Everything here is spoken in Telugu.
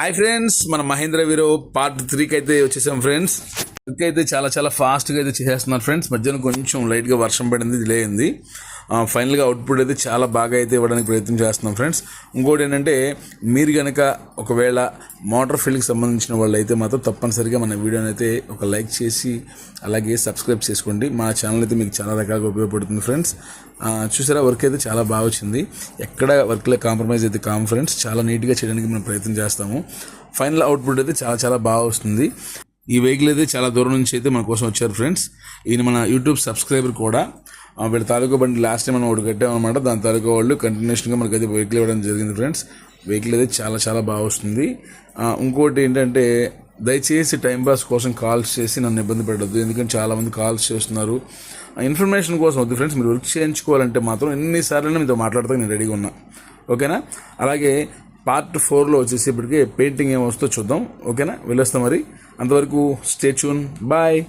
హాయ్ ఫ్రెండ్స్, మన మహేంద్ర వీరో పార్ట్ 3కి అయితే వచ్చేసాం ఫ్రెండ్స్. వర్క్ అయితే చాలా ఫాస్ట్గా అయితే చేసేస్తున్నారు ఫ్రెండ్స్. మధ్యాహ్నం కొంచెం లైట్గా వర్షం పడింది, డిలే అయింది. ఫైనల్గా అవుట్పుట్ అయితే చాలా బాగా అయితే ఇవ్వడానికి ప్రయత్నం చేస్తున్నాం ఫ్రెండ్స్. ఇంకోటి ఏంటంటే, మీరు కనుక ఒకవేళ మోటార్ ఫీల్డ్కి సంబంధించిన వాళ్ళు అయితే మాత్రం తప్పనిసరిగా మన వీడియోని అయితే ఒక లైక్ చేసి అలాగే సబ్స్క్రైబ్ చేసుకోండి. మా ఛానల్ అయితే మీకు చాలా రకాలుగా ఉపయోగపడుతుంది ఫ్రెండ్స్. చూసారా, వర్క్ అయితే చాలా బాగా వచ్చింది. ఎక్కడ వర్క్లో కాంప్రమైజ్ అయితే కాము ఫ్రెండ్స్. చాలా నీట్గా చేయడానికి మనం ప్రయత్నం చేస్తాము. ఫైనల్ అవుట్పుట్ అయితే చాలా బాగా వస్తుంది. ఈ వెహికల్ అయితే చాలా దూరం నుంచి అయితే మన కోసం వచ్చారు ఫ్రెండ్స్. ఈయన మన యూట్యూబ్ సబ్స్క్రైబర్ కూడా. వీళ్ళ తాలూకా బండి లాస్ట్ టైం మనం ఒకటి కట్టామన్నమాట. దాని తాలూకా వాళ్ళు కంటిన్యూషన్గా మనకైతే వెహికల్ ఇవ్వడం జరిగింది ఫ్రెండ్స్. వెహికల్ అయితే చాలా బాగా వస్తుంది. ఇంకోటి ఏంటంటే, దయచేసి టైంపాస్ కోసం కాల్స్ చేసి నన్ను ఇబ్బంది పెట్టద్దు. ఎందుకంటే చాలామంది కాల్స్ చేస్తున్నారు. ఇన్ఫర్మేషన్ కోసం వద్దు ఫ్రెండ్స్. మీరు వర్క్ చేయించుకోవాలంటే మాత్రం ఎన్నిసార్లు మీతో మాట్లాడతాను, నేను రెడీగా ఉన్నా. ఓకేనా? అలాగే పార్ట్ 4లో వచ్చేసేపటికి పెయింటింగ్ ఏమొస్తుందో చూద్దాం. ఓకేనా? వెళ్ళొస్తాం మరి. అంతవరకు స్టే ట్యూన్. బాయ్.